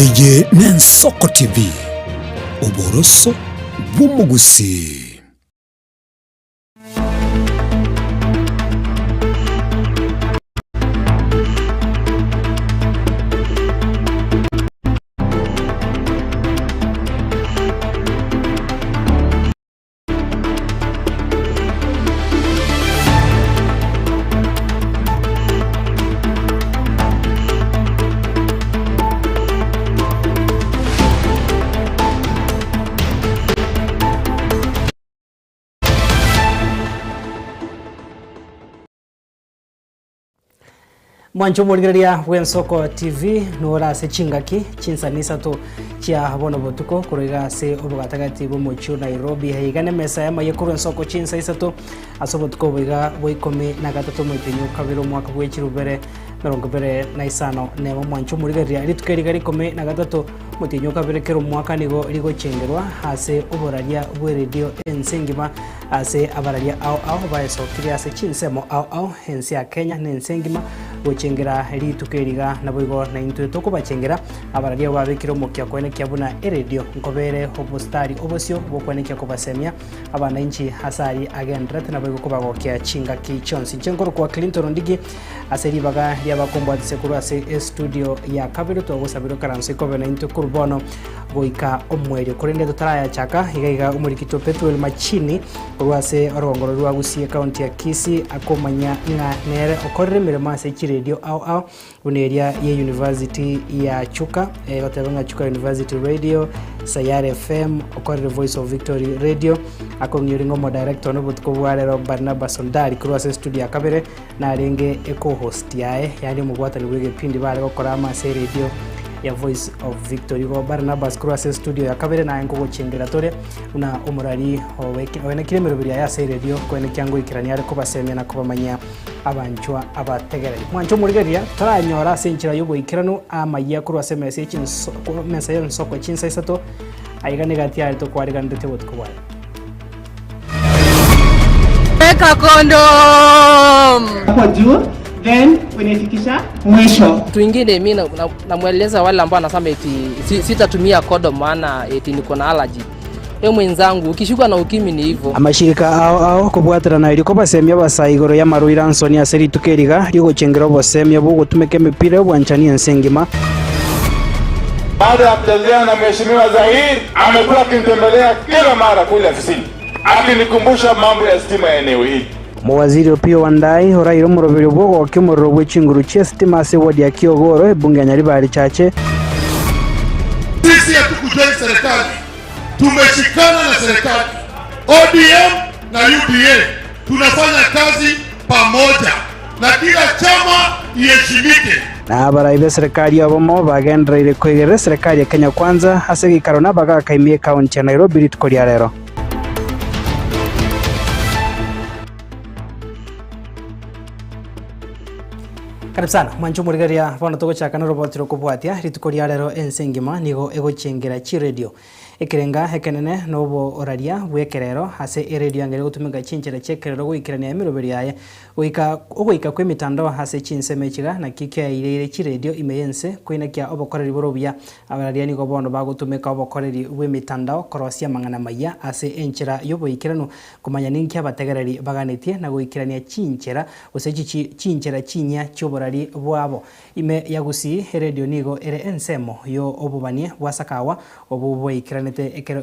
Eye n'Ensoko TV uboroso bw'umugusi. Mwancho mwaligaria w'Ensoko TV nora se chingaki chinsanisa to chia bono botuko kuriga se obugatagati bw'omuchu Nairobi haigane mesa ya maye kuru Ensoko chinsanisa to asobotuko biga boikome na gatatu mwitinyo kabiro mwaka gw'echirubere mirongo ibere na isano nebo mwancho mwaligaria ritukeriga rikome na gatatu mwitinyo kabiro kero mwaka nigo rigochengerwa hase oboraria bwe radio ensengima ase abararia ao baesokiria ase chinsemo ao ensi ya Kenya nensengima gochengera ritukeriga na boigo na into toko bachengera abararia babikiro mukya kwene kyabuna radio nkobere obostari obosio bokwenekya kubasemia abana inchi hasari agendret na boigo kubagokya chinga kichonsi chengoro kwa Clinton Ndigi aseri baga yabakombo atsekuru ase studio ya kabiro to gosabiro karanse kobe na into kurbono goika omwere kurende tutaraya chaka igaiga umurikito Petuel Machini kurwase orongoro rwa gusie county ya Kisii akomanya nga nere okorre mirema se radio au uneria ya University ya Chuka otebanga Chuka University Radio Sayare FM okorre Voice of Victory Radio akongiringo mo director no butko bwarero Barnabas Sondari kurwase studio ya kabere na renge eco-host yae yani mugwatani wege pindi bare gukora amase radio ya Voice of Victory go Barnabas kurwase studio ya kabere na engo gochengera tore una umurari owene kiremero biri ya se radio kwene kyango ikirani ari kubasemya na kubamanya abanchwa abategereri mwancho murigeria taranyora senchira yugo ikirano amaya kurwase message message Ensoko chinsa isato aigane gati ari to kwariga ndete botko bwa Weka condom hapo juu then unafikisha mwisho. Tuingine mimi namueleza wale ambao anasema eti sitatumia condom maana eti niko na allergy. Mwenzangu ukishuka na ukimi ni hivyo. Amashirika ao kubwatira na iriko basemya basayigoro ya Maruira Ansoni aseri tukeriga ryo chengero bosemya bugutumeke mipira y'ubwanchani ensengima. Baada ya kutembea na mheshimiwa Zahir amekuwa akinitembelea kila mara kule ofisini akinikumbusha mambo ya stima ya eneo hili. Mwaziri Opio Wandai horairo murobero bwo kimuroro bw'chinguru cha stima ase wadi ya Kiogoro bunge nyari bari chache. Sisi hatukujali serikali, tumeshikana na serikali ODM na UDA, tunafanya kazi pamoja na kila chama iheshimike. Na abaraibe serikali yabomo bagendereire kwegera serikali ya Kenya Kwanza hase gikaro na bagakaimie county ya Nairobi ritukoria rero. Karibu sana mwancho murigaria bono togochaka na robotiro kubwatia ritukoria rero ensengima nigo egochengera chi radio ekirenga hekenene nobo oraria bwekerero hase radio angere gutumika chinchera chekerero goikirania emiroberi yaye ogoika kwe mitandao hase chinsemechiga na kike irere chi radio imeyense koina kya obokoreri borobia abararia nigo bono bagutumika obokoreri bwe mitandao korosia mangana maya hase enchera yoboikirano kumanya ninki abategereri baganetie na goikirania chinchera osechi chinchera chinya choborari bwabo ime yagusi radio nigo ere ensemo yo obubanie bwasakawa obubweikirane ekero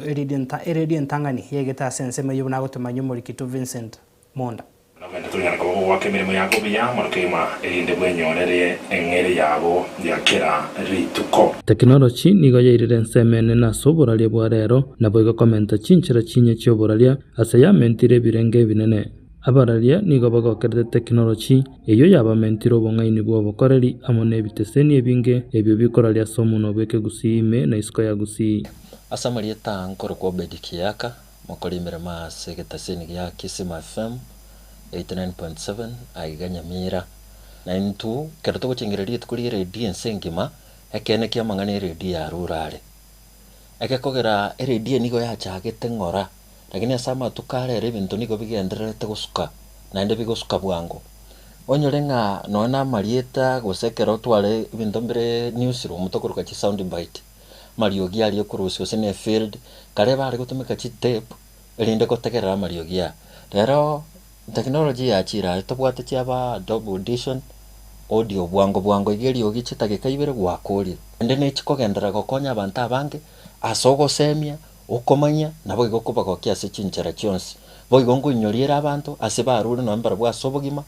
Eridian Tangani yegeta sensema yubuna gotumanya Murikitu Vincent Monda nabenda tunyana ko wake mirimo yago biya marukema erinde bwenyorere engere yabo yakera rituko technology nigo yairire nsemene na soboralia bwarero nabo igakomenta chinchira chinye cyoboralia asaya mentire birenge binene abaralia nigo bagokerde technology eyo yaba mentiro bongaini bwo bokoreri amone biteseni ebinge ebyo bikoralia somuno bweke gusime na isko ya gusi Asamaria tankoro kwa bedikiaka mokolimera mase getaseni ya Kisima FM 89.7 aiganya mira na intu kerto chengereria tukuri radio ensengima ekene kya mangane radio ya rurale ekekogera radio nigo ya chagete ngora lakini asama tukare re bintu nigo bigenderete gusuka na ende bigosuka bwango onyore ng'a nona marieta gosekera otware bintu mbere newsroom tokuruka chi sound bite mariogi ali okurusi osene field kare bari gutumika chi tape erinde gutegerera mariogia rero technology ya chira tobwate chiaba Adobe Audition audio bwango igeriogi chitagika ibere gwakuri ende ne chikogendera gokonya abantu abange asogo semia ukomanya nabo igokuba gokiase chinchera chionsi bo igongo inyoriera abantu ase barure no mbara bwa sobogima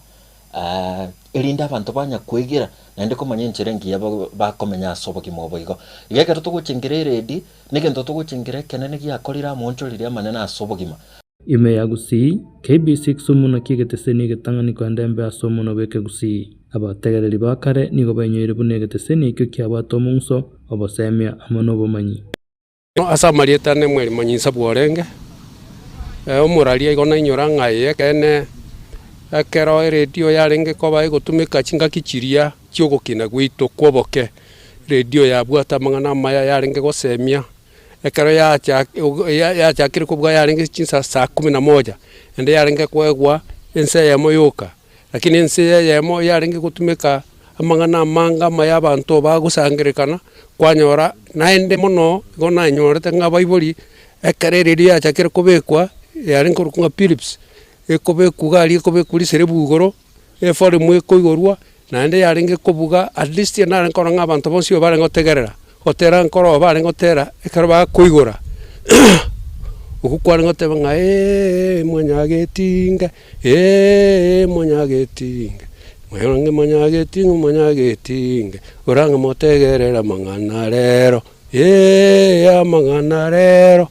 erinda abantu banya kwegira nende komanya inchirengi yabo bakomenya sobogima bo igo igeke tuguchingire redi nigento tuguchingire kenene giakorira moncho riria manene asobogima ime ya Gusii KB6 sumuno kigeteseni getangani kwandembe asomuno beke Gusii abategereri bakare nigo banyoire bune geteseni ikyo kyabwato munso obosemia amono bomanyi asa marieta ne mweri manyisa bworenge omuraria igona inyora ng'aye kene ekero radio yarenge koba igotumika chinga kichiria chiogokina gwito kwoboke radio yabwata mang'ana maya yarenge gosemia ekero yachakire kubwa yarenge chinsa saa 11 ende yarenge kwegwa ense yamo yoka lakini ense yamo yarenge gutumika amang'ana manga maya abantu bagusangirikana kwanyora naende mono gona nyorete ng'a baibuli ekere radio yachakire kubekwa yarenge kurukunga Philips ekobekugali ekobekuri serebugoro efore mwe koigorwa naende yarenge kubuga at least na nkora ng'abantu bonsi bare ngotegerera otera nkoro bare ngotera ekero ba koigora ukukwara ngoteba ng'a monyagetinga monyagetinga monyagetinga oranga motegerera mang'ana rero amang'ana rero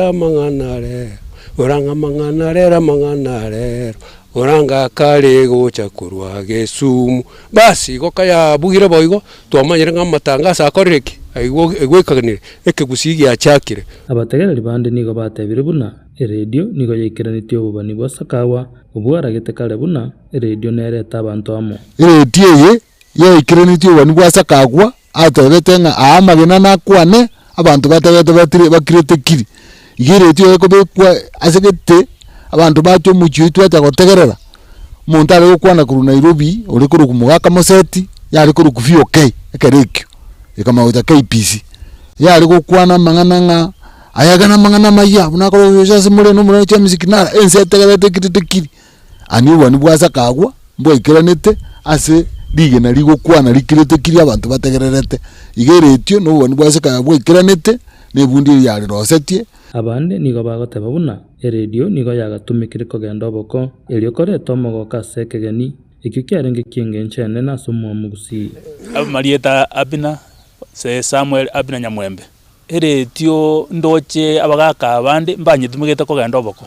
amang'ana rero oranga mang'ana rero oranga kare gocha kurwa Gesumu basi gokaya bugire boigo twamanyire ng'amatangasa akoreki egwekaganire ekegusigi achakire abategereri bande nigo batebire buna radio nigo yaikiranitio obubani bwa Sakawa obwaragete kare buna radio nereta abantu amo radio ye yaikiranitio obubani bwa Sakagwa atebete ng'a amagena nakwane abantu batebete bakirete kiri igeretio ekobekwa asegete abantu bacho muchitu atagotegerera muntu ari gukwana kuru Nairobi uri kuru kumugaka moseti yari kuru kufio k ekerekyo ikama uta KPC yari gukwana mang'ana ng'a ayagana mang'ana maya bunakoro yose mure no mure chamizikinara ense tegerete kitekiri ani wani bwa Sakagwa mbwa ikiranete ase dige na rigukwana rikirete kiri abantu bategererete igeretio no wani bwa Sakagwa ikiranete nebundi yari rosetie abande nigo bagoteba buna radio nigo yagatumikire kogenda oboko elio koreto mogoka sekegeni ikyo kyarenge kingenchene nasomwa mugusi marieta abina se Samuel abina Nyamwembe radio ndoche abagaka abande mbanyitumigete kogenda oboko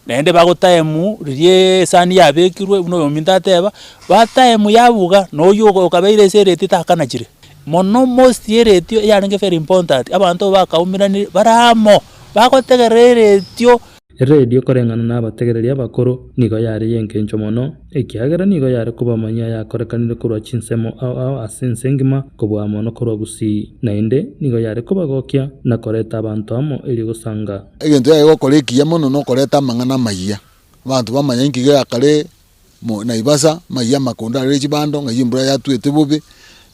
nende bagotaimu ririe sani yabekirwe no yominta teba bataimu yabuga no yogo kabeire se radio takanachire mono most radio yarenge very important abantu bakaumirani baramo bagotegerere radio korengana n'abategereri abakoro nigo yari yenkencho mono ekiagera nigo yari kubamanya yakorekanire kurwa chinsemo au asensengima kubwa mono kurwa Gusii nainde nigo yari kubagokia na koreta abantu amo eri gusanga egento yago korekia mono no koreta mang'ana maiya abantu bamanya nkige akare Naivasa maiya makonda rechi bando ngayimbura yatuete bobe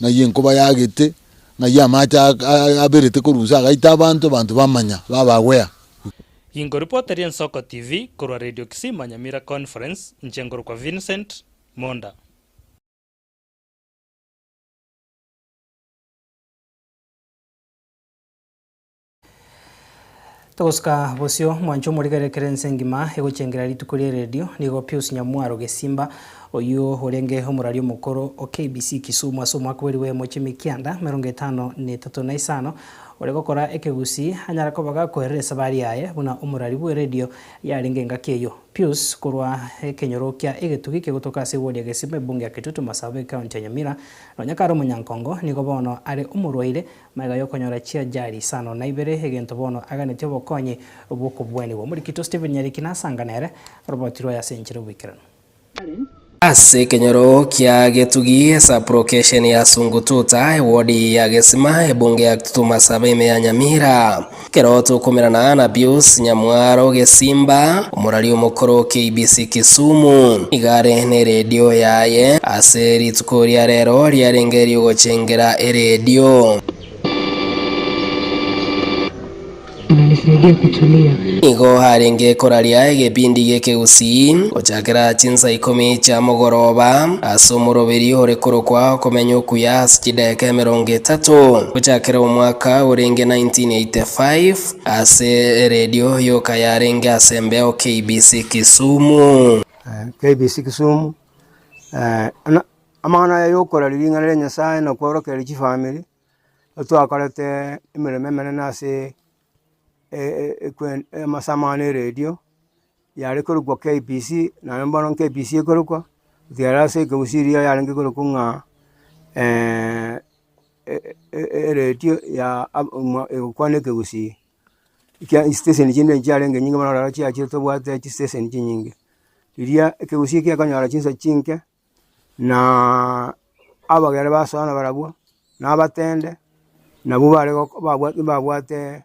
na yenkoba yagete na yamacha aberete kuruza gaita abantu bamanya babawea Ingo reporter ya Soko TV kurwa Radio Kisima Nyamira Conference nchengoro kwa Vincent Monda. Toska bosio mwancho murigere kerense ngima egochengera litukuri radio nigo Pius Nyamwaro Gesimba oyo horenge homurario mukoro o KBC Kisumu asomwa kweriwe mochimi kianda 53 orego kora ekegusi anyara kobaga koheresa bari yaye buna umurari bwe radio yaringe ngakeyo Pius kurwa ekenyorokia egetugi kegotoka sewodi Gesimba bunge ya Kitutu Masabe County ya Nyamira no nyakaro munyankongo nigo bono ari umurwaire maiga yokonyora chia jari sano naibere egento bono aganete bokonye obuko bweni bo muri Kito Steven Nyarikina sanganere robotiro ya senchiro bikirano ase kenyoro kia getugi sublocation ya Sungututa wodi ya Gesima ebunge ya Tutuma Sabeme ya Nyamira keroto kumirana na Pius Nyamwaro Gesimba umurari umukoro KBC Kisumu igare ne radio yaye ase ritukoria rero ryarengeri ugochengera radio inanisaidia kutulia. Igo harenge koraria egepindi gekeusi ochakera chinsa 10 cha mugoroba asomuroberi ore korokwa komenyo kuya chideke 30 ochakera umwaka urenge 1985 ase radio yoka yarenge asembeo KBC Kisumu. KBC Kisumu amana yokora liringana Nyasaye no korokera chi family twakorete imireme menene ase masamane radio yari korukwa KBC na mbano KBC korukwa tiara se kusiria yari ngorukunga radio ya kwane kusi ikia station jinde njare nyingi mara cha to bwate station nyingi iria kusi kia kanyara chinsa chinke na abagere basana baragwa na batende na bubare babwate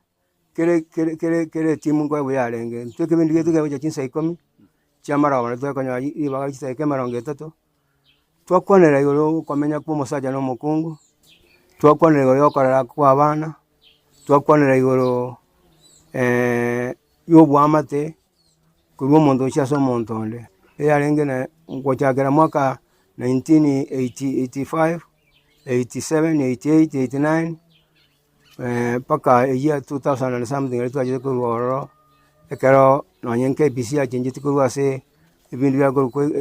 kere timu kwa buyarenge tweke bindi getu gaje chinsa 10 chamara wana twekanya ibaga chinsa 30 twakwanera igoro komenya kwa musaja no mukungu twakwanera igoro yokorera kwa abana twakwanera igoro yobwamate kuruo mondo chaso montonde yarenge na ngochagera mwaka 1985 87 88 89 paka year 2000 and something letu aje kuroro ekero no nyenke BC achinje tukurwase ibindu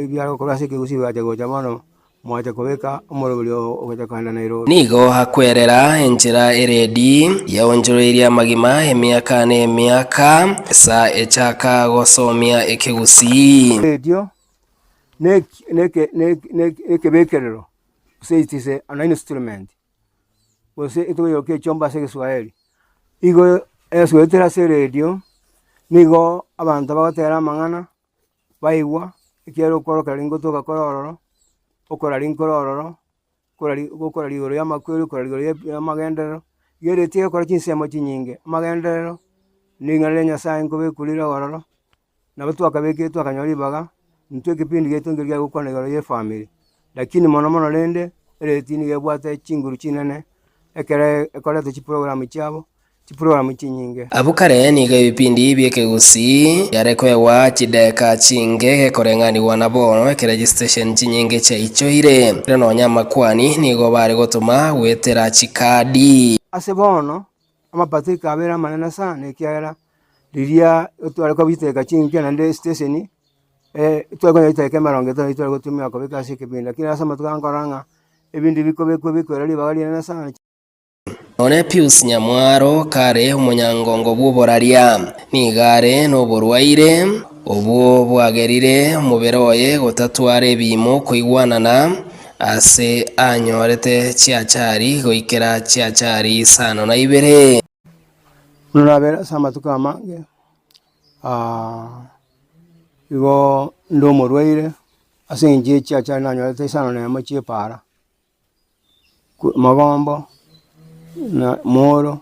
bya kurase kigusi baje goja mano mwaje kubeka umurobyo ugajakanda Nairobi nigo hakwerera enjira eredi yaonjoreria magima emiaka ne emiaka sa echaka gosomia ekigusi radio ne bekerero seitise an instrument wose ito yoke chomba se Kiswahili igo eswetera se radio nigo abantu bagatera mangana baigwa ikiero koroka ringo toka kororo okora rinkororo okora ligoro ya makwiri okora ligoro ya magendero yere tie kora chinsemo chinyinge magendero ningale Nyasaye ngobe kulira ororo na batu akabeke tu akanyori baga ntwe kipindi getongeria gukona igoro ye family lakini mono lende retini gebwate chinguru chinene ekere ekorete chi program chabo chi program chinyinge abukare niga ibipindi byekegusi yarekwewa chideka chinge gekorengani wana bono ekere registration chinyinge cha ichoire reno nyama kwani nigo bari gotuma wetera chikadi ase bono amapatika abera manana sana ekiara liria otware ko biteka chinge na nde station twakona iteke maronge to itware gotumia ko bikasi kibinda kina sama tukangoranga ebindi biko rali bagali na sana one Pius Nyamwaro kare umunyangongo bw'oboraria nigare n'oborwaire obwo bwagerire muberoye gotatware bimo kuigwanana ase anyorete chiachari goikera chiachari sano na ibere nurabera sama tukamange igo ndo morwaire ase nje chiachari nanyorete sano na machi para magombo na moro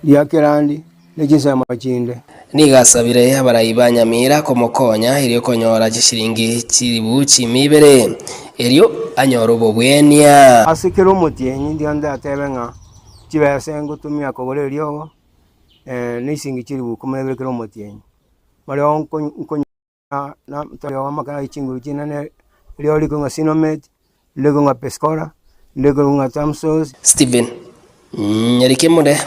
yakerandi nejisa machinde nigasabire abarayiba Nyamira komokonya iriyo konyora gishiringi chiribu chimibere eriyo anyoro bobwenia asikero mutienyi ndianda atebenga chibesengo tumia kogore ryo nisingi chiribu kumebere kero mutienyi bari onko na tayo makara chinguru chinane ryo likonga sinomet likonga pescora legonga tamsos Steven Nyarikemude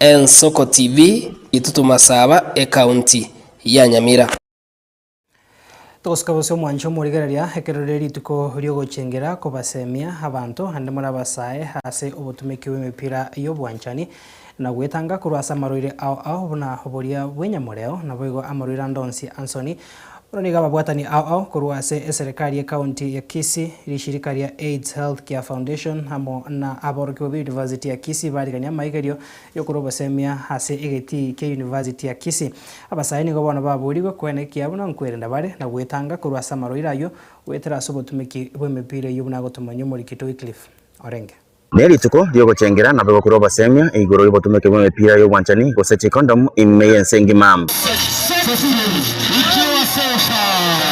Ensoko TV Itutuma Saba county ya Nyamira Toskabose mwancho murigereria hekerereri tuko ryo gochengera ko basemia abantu hande muri basaye hase obutumiki w'imipira yo bwanchani na gwetanga kurwasa maroire ao buna hoboria bwenyamureo na bwego amaroira Ndonsi Anthony Uraniga babwatani ao kurwa serikali ya county ya Kisii iri shirika rya AIDS Healthcare Foundation hamo na aboroki wa University ya Kisii barigania maigerio yo kuroba semia hase igeti ke University ya Kisii abasaini go bona baburirwe kwenekia buna nkwirenda bare na gwetanga kurwa samaro irayo wetera sobotumiki bwemepire yubuna gotumanyo muri Kitui Cliff Orenge Neri tuko dio gochengera na bego kuroba semia igoro yobotumike bwemepira yo wanchani gosechi condom imeyen sengi mam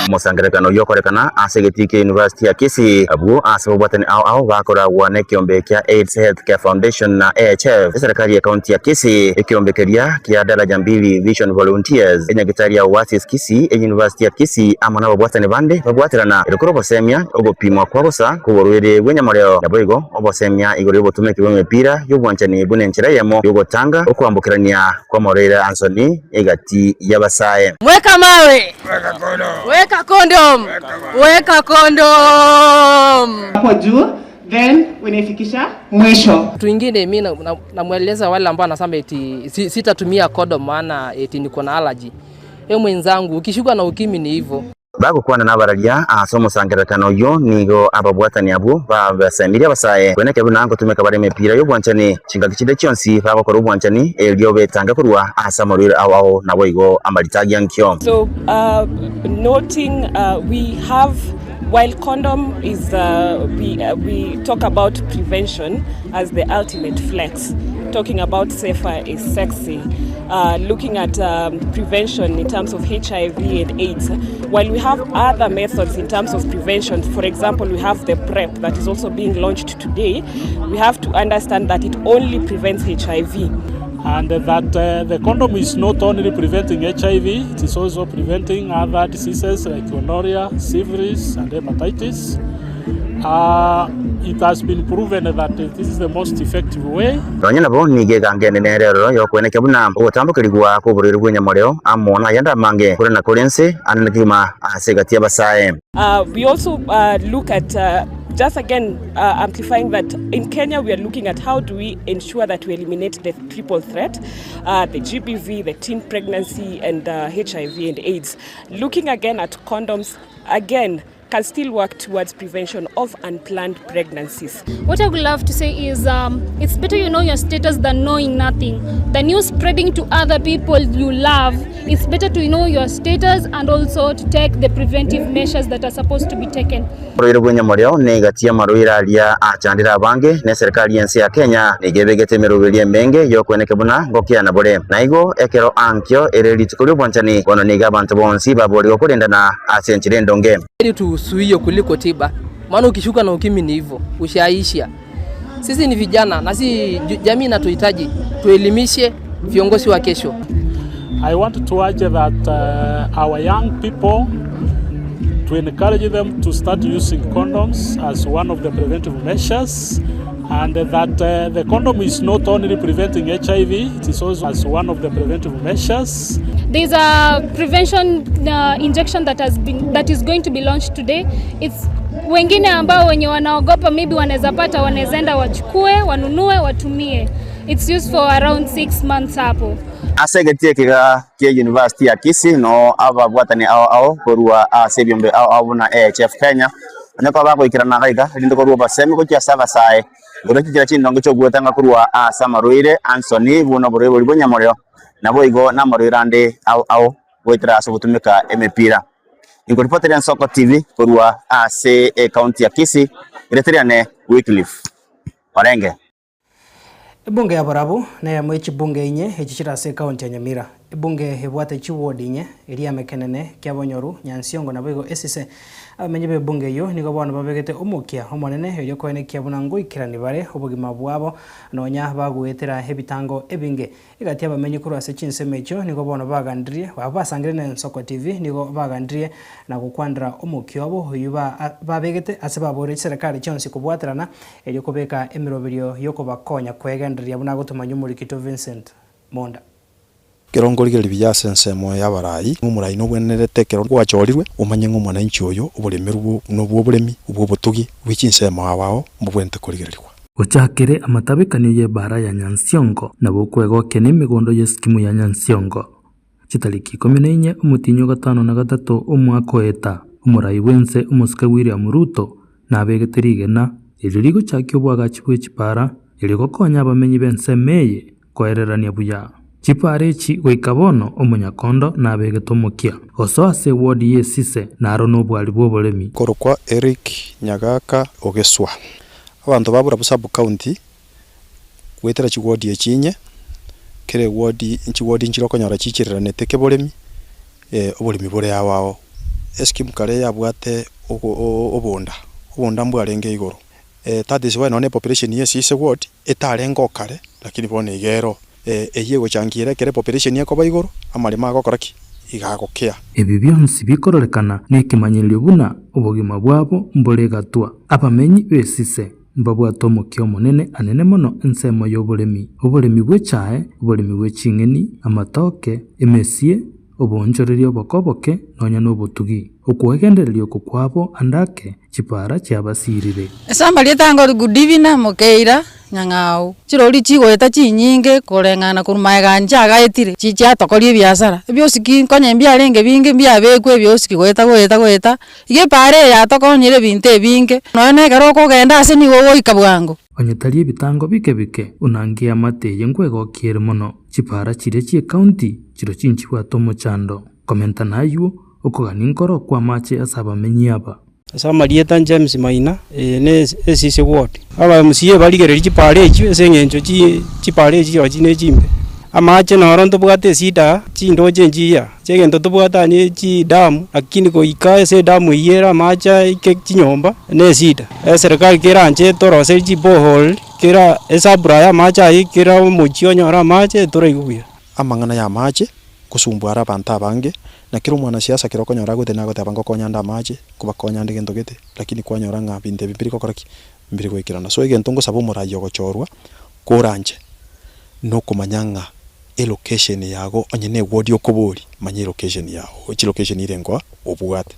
Mosangerekano yokorekana asegitike University ya Kisii abu asabwatani au bakora wane kiombe kya AIDS Healthcare Foundation na AHF serikali ya county ya Kisii ikiombekeria kia daraja 2 Vision Volunteers enyagitari ya Oasis Kisii University ya Kisii amana babwatani bande babwatirana irikuroba semia ogopimwa kwa busa kuborwere bwenyamoreo naboigo obosemia igoro yobotumike bwemepira yobwanchani bunenchira yemo yogotanga okwambukirania kwa Morera Anthony egati yabasaye Mweka mawe weka condom weka condom hapo juu, then unaifikisha mwisho. Mtu mwingine mimi namueleza wale ambao anasema eti sitatumia condom maana eti niko na allergy. Mwenzangu ukishikwa na ukimwi ni hivyo. Bago kwana nabaralia asomo sangerekano yo nigo ababwatani abu basemiria basaye kweneke bunango tumeka bare mepira yo bwanchani chinga kichide chonsi bago koru bwanchani elio betanga kurwa asamorire awo naboigo amalitagi yankyo. So noting we have, while condom is we talk about prevention as the ultimate flex, talking about safer is sexy, looking at prevention in terms of HIV and AIDS. While we have other methods in terms of prevention, for example, we have the PrEP that is also being launched today. We have to understand that it only prevents HIV. And that the condom is not only preventing HIV, it is also preventing other diseases like gonorrhea, syphilis, and hepatitis. It has been proven that this is the most effective way. Ronyana bo nige gangene nerero yo kweneke buna ubutambukirigwa kuburira bw'enyamoreo amona yanda mange kurena kurense anakima asegatia basaye. We also look at just again amplifying that in Kenya we are looking at how do we ensure that we eliminate the triple threat, the GBV, the teen pregnancy, and HIV and AIDS. Looking again at condoms, again can still work towards prevention of unplanned pregnancies. What I would love to say is it's better you know your status than knowing nothing. Than you spreading to other people you love, it's better to know your status and also to take the preventive measures that are supposed to be taken. Proiro bwenya moreo negatia maruira alia achandira bange ne serikali yensi ya Kenya negebegete merubilie mbenge yo kweneke buna ngokia na bore naigo ekero ankyo ereli tukuri bwanchani kono niga bantu bonsi babori okurenda na asenchire ndonge ili tusuie kuliko tiba maana ukishuka na ukimwi ni hivyo ushaisha. Sisi ni vijana na si jamii inatuhitaji tuelimishe viongozi wa kesho. I want to urge that our young people, to encourage them to start using condoms as one of the preventive measures, and that the condom is not only preventing HIV, it is also as one of the preventive measures. There's a prevention injection that is going to be launched today. It's wengine ambao wenye wanaogopa maybe wanaweza pata, wanaweza wachukue, wanunue, watumie. It's used for around 6 months hapo. Asegetie kiga kia University ya Kisii no ababwatani au korua asebyombe au na AHF Kenya nako bako ikirana gaiga lindo korua basemi ko kya sava sai ngoro kikira chindo ngo chogwetanga korua Samaruire Anthony buno bore bori bonyamoreo nabo igo na maruirande au wetira asobutumika emepira ingoripotera Soko TV korua county ya Kisii ireteriane Wycliffe Orenge. Bunge ya Barabu na ya mwichi bunge inye echichira se county ya Nyamira. Bunge hebwate chiwodi inye eria mekenene kia bonyoru Nyansiongo na bego esise amenyebe bunge yo niko bwana babegete umukia omonene erio kwene kia bunango ikirani bare obugima bwabo nonya bagwetera hebitango ebinge igatia bamenye kurwa se chinsemecho niko bwana bagandrie babasangire na Soko TV niko bagandrie na gukwandra umukia obo yuba babegete asebabore serikali chonsi kubwaterana erio kubeka emirobirio yoko bakonya kwegenderia bunago tumanyumuri Kito Vincent Monda. Kerongorigeri byasense ya barayi umurai no bwenerete kero gwachorirwe umanye ng'umwana inchi oyo ubulemeru no bw'oburemi ubw'obutugi wichinsemo awao mbwente kurigerirwa Uchakire amatabikani ye bara ya Nyansiongo na bukwego kene migondo ye skimu ya Nyansiongo chitariki 14 omutinyo 5 omwaka oyeta omorai bwense omosike William Ruto nabegete rigena eri rigochakia obwagachi bwa echipara erigokonya abamenyi b'ensemeye koererania buya chipara echi goika bono omonyakondo nabegete omokia oso ase wodi yesise naro nobwari bwa oboremi korokwa Eric Nyagaka Ogeswa abantu babura busabu county gwetera chigodi echinye kere wodi nchirokonyora chichireranete keboremi oboremi bore yawao eskim kare yabwate obonda mbwarenge igoro that is why none population yesise ward etarengo kare lakini bone igero eye gochangiere kere population yakoba igoro amarima agokoraki igagokea ebi byonsi bikororekana nekimanyirio buna obogima bwabo mboregatwa abamenyi besise mbabwata omokio monene anene mono ensemo y'oboremi bwechae oboremi bweching'eni amatoke emesie obonjoreria obokoboke nonya n'obotugi okwegendereria okokwabo andake chipara chiabasirire esamba lietango gudivina mokeira nyang'au chirori chigoeta chinyinge koreng'ana kurumaeganja agaetire chiatokorie biasara ebiosiki nkonye mbiarenge binge mbiabekwe ebiosiki goeta ige pare yatokonyire bintu ebinge noene kero kogenda ase nigo goika bwango onyetarie ebitango bike unangia amateye ngwegokiere mono chipara chire chie county chiro chinchibwata omochando komenta naywo okogani nkoro kwa mache ase abamenyi aba Sama lieta James Maina ne esise ward aba musiye baligereri chipare echi eseng'encho chipare echi ochine chimbe amache noro ntobwate sida chindoche njiya chegento tobwata ni chi damu lakini goika ese damu iyera amacha ike chinyomba ne sida serikali keranje torose chi bohol kera esa braya macha ikera mochio nyora mache toreiguya amang'ana ya mache kusumbwara abantu abange na kero mwana siasa kero konyora gote na gote abango konyanda mache kubakonya ndege ndogete lakini kwanyora nga binde bibiri kokoraki mbiri gwikirana so igento ngo sabo morayo gochorwa koranje no kumanyanga location yago onyene wodi okobori manye location yago chi location irengo obwate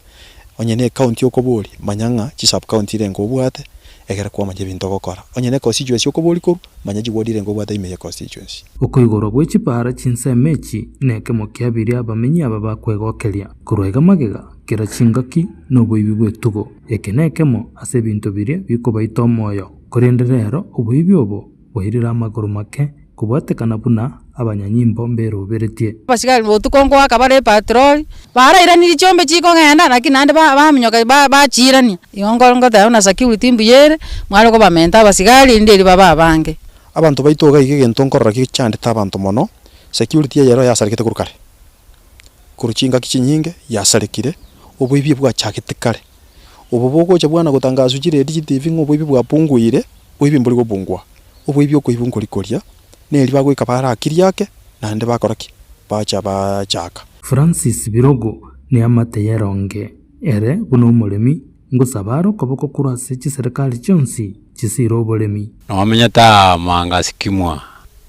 onyene county okobori manyanga chi sub county irengo obwate egera kwa manje binto gokora onyene constituency okobori koru manye wodi irengo obwate ime constituency okoigoro bw'echipara chinsemechi neke mokiabiri abamenyi aba bakwegokeria kurwega magega kera chingaki n'obuibi bw'etugo ekenekemo ase bintu biria bikobaita omoyo korenderero obuibi obo bwahirira amagoro make kubwatekana buna abanyanyimbo mbero beretie basigari botukongo akabare patrol baraira ni chombe chiko ngenda lakini ande baminyoka bachirania yongo taona security mbiyere mwalo ko bamenta basigari nderi baba bange abantu baitoga igegento nkorora kichande tabantu mono security yero yasarikite kurukare kuruchinga kichinyinge yasarikire obuibi bwa chakite kare obubogo chabwana gutangaza ujire TV ngobuibi bwa punguire obuibi mbuli go bungwa obuibi okoibunguri koria neli bagwika bara akiri yake nande bakoraki bacha bachaka Francis Birogo ni amate yaronge ere buno umuremi ngusabaro koboko kurase chi serikali chonsi chisiro oboremi nomenya ta manga sikimwa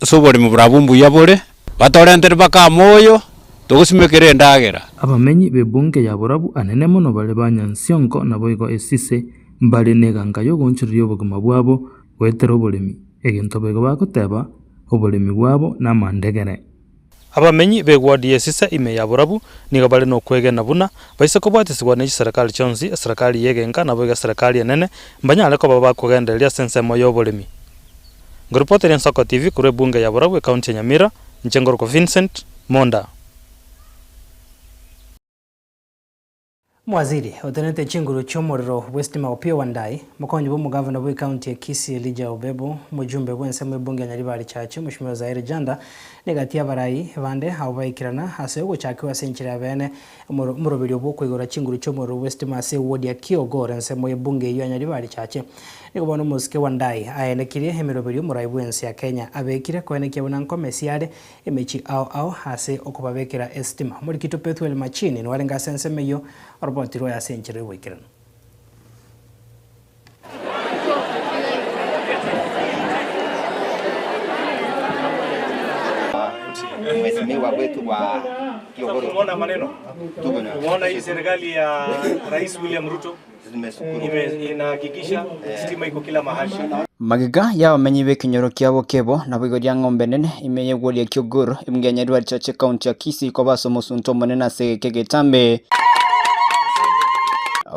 so boremi burabumbu yabore batorendere baka moyo togusimekere ndagera abamenyi bebunge ya borabu anene mono bale banyansionko na boigo esise mbali neganga yo gonchiriyo bogoma bwabo wetero oboremi egento bego bakoteba oboremi bwabo na mandegere abamenyi begwadi yesisa ime ya borabu niga bale no kwegena buna baise ko bwatisibwa ne serikali chonsi serikali yegenga na boiga serikali enene mbanyale ko baba kugenderia sensemo y'oboremi ngoripoteri Nsoko TV kure bunge ya borabu county ya Nyamira Nchengoro ko Vincent Monda. Mwaziri otenete chinguru chomorero Westima Opio Wandai mukonyi bo mugavana bwe county ya Kisii Elijah Obebo mujumbe bwense mu bunge nyaribari chache mushimiro Zaire Janda negati abarai bande habaikirana ase guchakiwa senchira bene murobiri bwo kwigora chinguru chomorero Westima ase wodi ya Kiogore nse mu bunge yo nyaribari chache nigobona musike Wandai ayenekire emirobiri murai bwense ya Kenya abekire kwenekia bunanko mesiade emechi au ase okubabekira estima muri kitopetwel machine no warenga sense meyo Robotiro ya senchire wikirana. Mheshimiwa wetu wa Tumeona maneno. Tumeona hii serikali ya Rais William Ruto inahakikisha stima iko kila mahali. Magiga ya wamenyi bekinyoro kiabo kebo na bigoria ng'ombe nene imeye gwolia Kiogoro imgenya Edward Chache county ya Kisii kwa baso musunto monena Segetambe.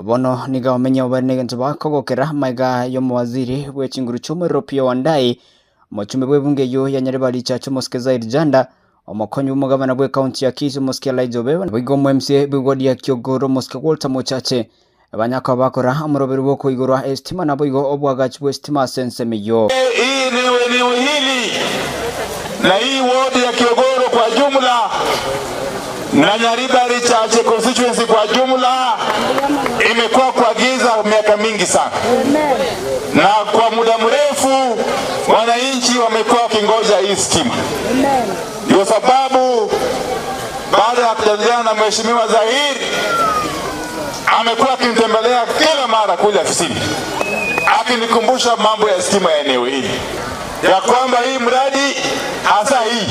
Bono niga wamenyi obarnege ntuba kogokera maiga yomo waziri wechinguru chume Ropio Wandai mochume bwebunge yo ya Nyaribali Chache moskeza Irjanda omokonyi umugabana bwe county ya Kisii moske Laijobe bigo MMC bigodia Kiogoro moske Walter Mochache abanyaka bakora amurobero boko igorwa estima nabo igo obwagachi bwestima sensemeyo. Hii ni eneo hili na hii ward ya Kiogoro kwa jumla na Nyaribali Chache constituency kwa jumla imekuwa kwa giza miaka mingi sana. Na kwa muda mrefu wananchi wamekuwa wakingoja hii stima. Ndio sababu baada ya kujadiliana na Mheshimiwa Zahiri amekuwa akinitembelea kila mara kule ofisini akinikumbusha mambo ya stima ya eneo hili, ya kwamba hii mradi hasa hii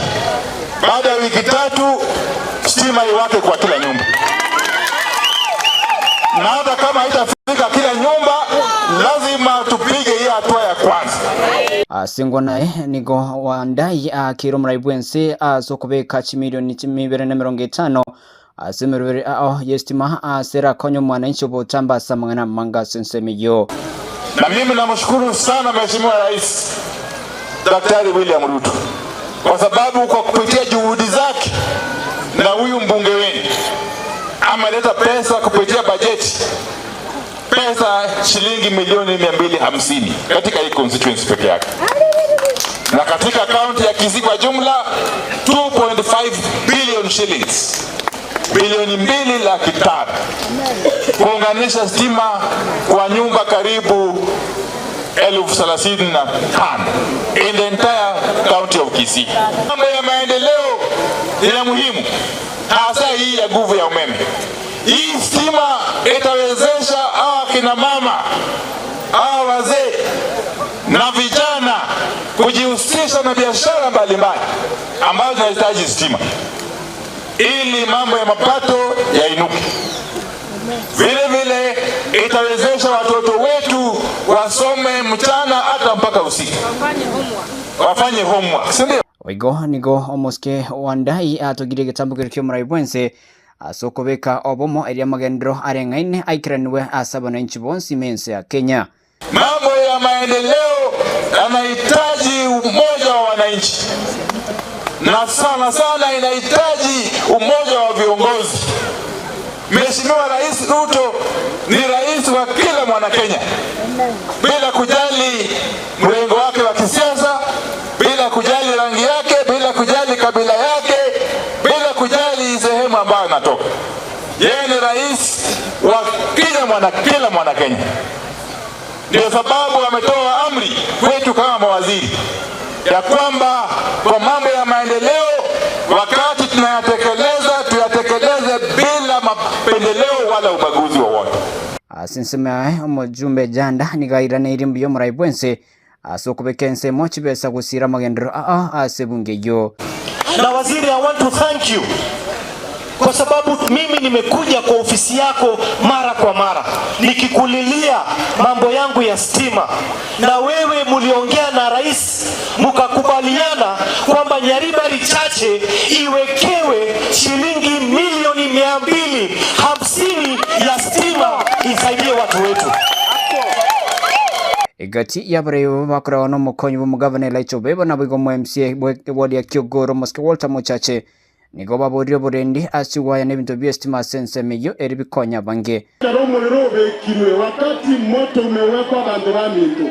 baada ya wiki 3 stima iwake kwa kila nyumba, na hata kama haitafika kila nyumba lazima tupige hii hatua ya kwanza. Singwa nae nigo Wandai akiromra ibwense azokubeka chimilioni 250 asemerwere yestima sera konyo mwananchi botamba samangana manga sensemeyo. Na mimi namshukuru sana Mheshimiwa Rais Daktari William Ruto kwa sababu kwa kupitia juhudi zake na huyu mbunge wenu ameleta pesa kupitia bajeti, pesa shilingi milioni 250 katika hii constituency peke yake, na katika kaunti ya Kisii kwa jumla 2.5 billion shillings, bilioni 2.5 kuunganisha stima kwa nyumba karibu 35,000 in the entire county of Kisii. Mambo ya maendeleo ni muhimu, hasa hii ya nguvu ya umeme. Hii stima itawezesha kina mama, wazee na vijana kujihusisha na biashara mbalimbali ambazo zinahitaji stima ili mambo ya mapato yainuke. Vile vile itawezesha watoto wetu wasome mchana hata mpaka usiku, wafanye homework, si ndio? Oigo nigo omoske Wandai atogire getambukiro kyo muraibwense asokobeka obomo eria magendro arengaine aikranwe asabana inchi bonsi mense ya Kenya. Mambo ya maendeleo yanahitaji umoja wa wananchi, na sana inahitaji umoja wa viongozi. Mheshimiwa Rais Ruto ni rais wa kila mwana Kenya, bila kujali mrengo wake wa kisiasa, bila kujali rangi yake, bila kujali kabila yake, bila kujali sehemu ambayo anatoka. Yeye ni rais wa kila mwana Kenya. Ndio sababu ametoa amri kwetu kama mawaziri ya kwamba kwa mambo ya maendeleo wakati tunayatekeleza tuyatekeleze bila mapendeleo wala ubaguzi wowote. Sinseme omujumbe Janda nigairana irimbi yo muraibwense asokubekense mochi besa gusira magendro asebunge yo. Na waziri, I want to thank you kwa sababu mimi nimekuja kwa ofisi yako mara kwa mara nikikulilia mambo yangu ya stima, na wewe mliongea na rais mkakubaliana kwamba Nyaribali Chache iwekewe shilingi milioni 250 ya stima isaidie watu wetu. Igati yabareyo bakora ono mukonyi bumugabane Laijobe na bigo MMC bwodi ya Kiogoro moske Walter Mochache nigo baborire burendi asiwaya n'ebintu by'estima sensemeyo eri bikonya bange. Umuriro bekirwe wakati moto umewekwa bantu baminto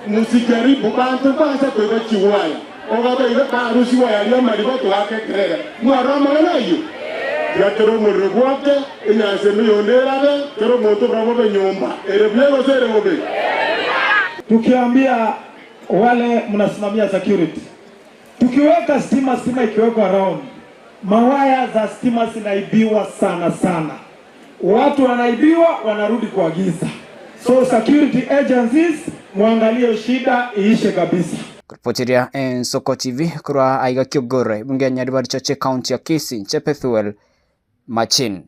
musikaribu bantu kwanza kweba kiwaya ogaba ile barusi waya ya maribato wake krera mwarama nayo yakero umuriro gwake inasemiyo nderabe kero moto bravo benyomba erebyego zere bobe. Tukiambia wale mnasimamia security, tukiweka stima ikiwekwa round, mawaya za stima zinaibiwa sana. Watu wanaibiwa wanarudi kwa giza. So security agencies muangalie shida iishe kabisa. Kupotiria Soko TV kura aiga Kiogoro bunge Nyaribali Chache county ya Kisii Chepethuel Machin.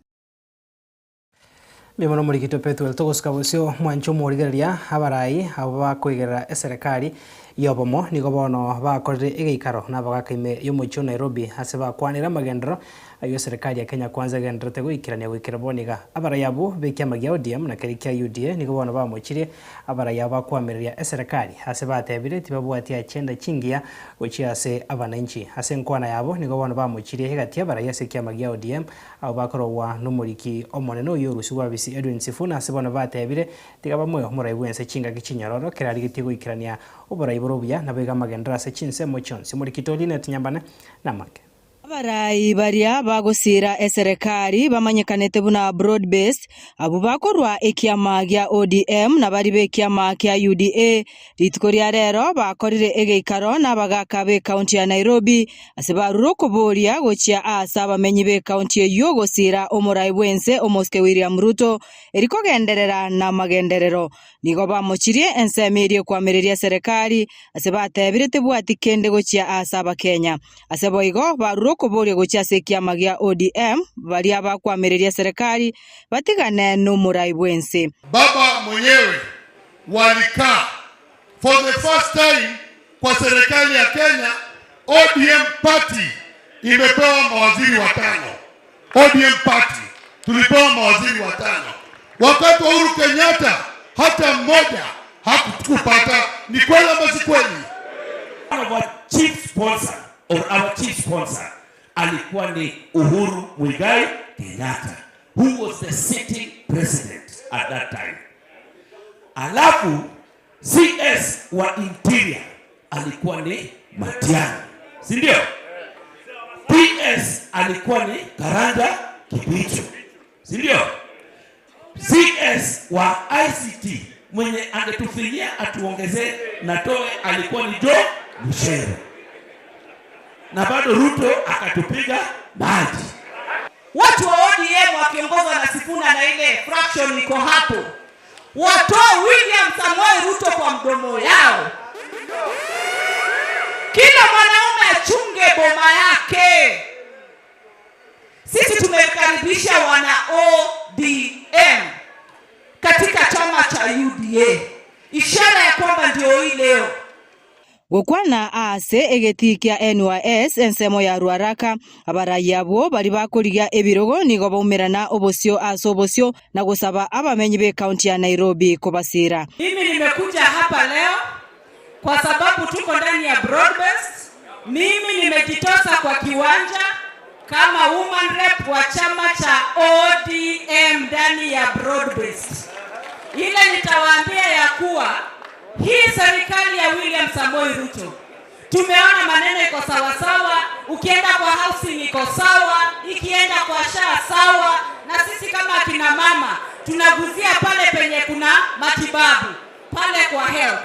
Mimono murigito Pethuel togosuka busio mwancho murigeria abarai aba kwigera serikali yobomo nigo bono bakorire igeikaro nabagakaime yomucho Nairobi ase bakwanira magendero ayo serikali ya Kenya Kwanza genderete gwikirania gwikira boniga abarai abo bekiama gya ODM na keri kya UDA nigo bono bamochire abarai aba kwamiria serikali ase batebire tibabwati achenda chingia gochi ase abananchi ase nkwana yabo nigo bono bamochire hegati abarai ase kiama gya ODM abo bakorwa n'umuriki omonene oyo rusugwa bisi Edwin Sifuna ase bono batebire tigaba moyo murai bwense chinga gichinyororo kerari gitigo ikirania obarai borobya nabega magendera ase chinse mochonsi muri kitolina tinyambane namake abarai baria bagusira serikali bamanyekanete buna broad based abo bakorwa ekiama gya ODM na bari bekiama kya UDA ritikoria rero bakorire egeikaro na bagaka be county ya Nairobi ase baruro kuboria gochia asa bamenyi be county yo gusira omurai bwense omoske William Ruto eriko genderera na magenderero nigo bamochirie ensemirie kwamiria serikali ase batebire tebwati kende gochia asa bakenya ase boigo baruro kuboria gochia sekiama gya ODM bali abakwamiria serikali batigane no murai bwense. Baba mwenyewe walikaa for the first time kwa serikali ya Kenya. ODM party imepewa mawaziri watano. ODM party tulipewa mawaziri watano. Wakati wa Uhuru Kenyatta hata mmoja hakupata. Ni kweli ama si kweli? Our chief sponsor or our chief sponsor alikuwa ni Uhuru Muigai Kenyatta, who was the sitting president at that time. Alafu CS wa Interior alikuwa ni Matiang'i, si ndio? PS alikuwa ni Karanja Kibicho, si ndio? CS wa ICT mwenye angetufinyia atuongezee na toe alikuwa ni Joe Mucheru. Na bado Ruto akatupiga maji. Watu wa ODM wakiongozwa na Sifuna na ile fraction iko hapo, watoe William Samoei Ruto kwa mdomo yao. Kila mwanaume achunge boma yake. Sisi tumekaribisha wana ODM katika chama cha UDA, ishara ya kwamba ndio hii leo. Gukwana ase egetikia NYS ensemo ya Ruaraka abarai abo bari bakuriga ebirogo nigo baumerana obosio aso obosio na gusaba abamenyi be county ya Nairobi kubasira. Mimi nimekuja hapa leo kwa sababu tuko ndani ya broadcast. Mimi nimejitosa kwa kiwanja kama woman rep wa chama cha ODM ndani ya broadcast. Ile nitawaambia ya kuwa hii serikali ya William Samoei Ruto tumeona maneno iko sawa sawa, ukienda kwa housing iko sawa, ikienda kwa SHA sawa, na sisi kama kina mama tunaguzia pale penye kuna matibabu pale kwa help.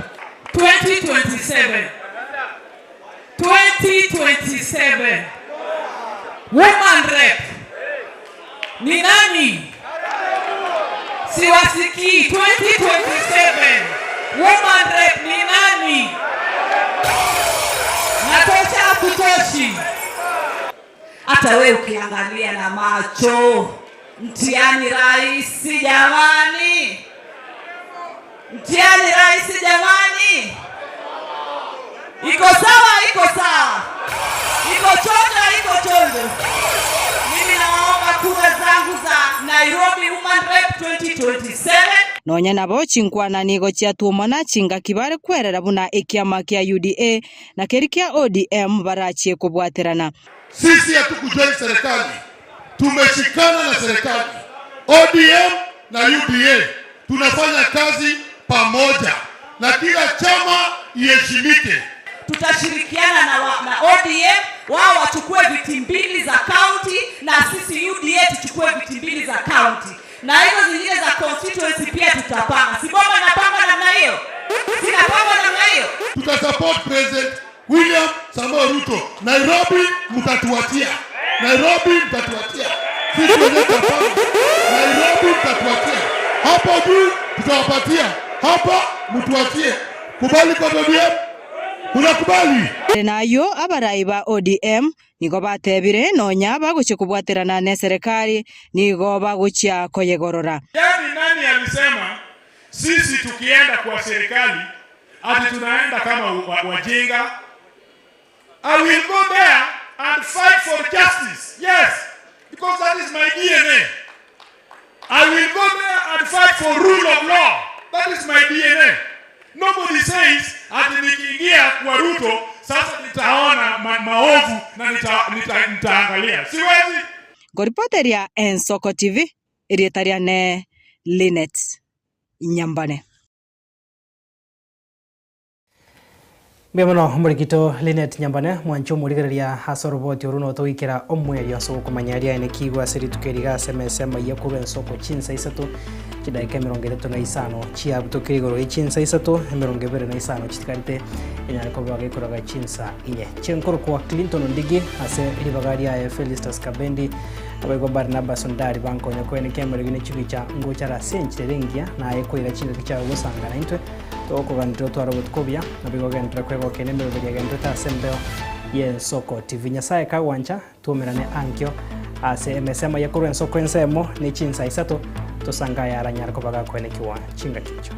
2027 woman rep ni nani? Siwasikii. 2027 woman rep ni nani? Natosha kutoshi. Hata wewe ukiangalia na macho, mtihani rais jamani, mtihani rais jamani, iko sawa, iko sawa, iko chonjo, iko chonjo. Mimi naomba kura zangu za Nairobi woman rep 2027. Nonya nabo chinkwana nigo chia tuomana chinga kibare kwerera buna ekiama kia UDA na kerikia ODM barachie kubwaterana. Sisi hatukujoin serikali, tumeshikana na serikali. ODM na UDA tunafanya kazi pamoja na kila chama iheshimike. Tutashirikiana na ODM, wao wachukue viti mbili za county na sisi UDA tuchukue viti mbili za county. Na hizo zingine za constituency pia tutapanga. Si bomba napanga namna hiyo? Sina panga namna hiyo? Tutasupport President William Samoei Ruto. Nairobi mtatuatia. Nairobi mtatuatia. Sisi wenyewe tutapanga. Nairobi mtatuatia. Hapo juu tutawapatia. Hapa mtuatie. Kubali kwa ODM. Unakubali? Nayo abarai ba ODM nigo batebire nonya baguche kubwaterana na serikali nigo baguchia koyegorora. Yaani nani alisema sisi tukienda kwa serikali ati tunaenda kama wajinga? I will go there and fight for justice. Yes, because that is my DNA. I will go there and fight for rule of law. That is my DNA. Nobody says ati nikiingia kwa Ruto sasa nitaona maovu na nitaangalia. Siwezi. Goripoteria Ensoko TV, irietariane Linet Nyambane. Bienvenido, murikito Linet Nyambane, mwancho murigereria hasoroboti oruno toikera omweri aso kumanyaria ene kigwa seri tukeriga semesema yakuru Ensoko chinsa isato chidaika 35 chia butokirigoro chinsa isato 25 chitikarite enyane ko bagekuraga chinsa inye chenkoro kwa Clinton Ndigi ase ribagaria ya Felistas Kabendi abego Barnabas Ondari banko nyakwene kemerigine chibicha ngochara senchirengia na ekoira chinga kicha gusanga naintwe toko gandro to arabot kobia nabigo gendra kwego keneme beria gendro ta sembeo Ensoko TV nyasaye kawancha tuomerane ankyo ase MSM yakuru Ensoko ensemo ni chinsa isato tosanga ya aranyara ko baga kwene kiwa chinga kicho.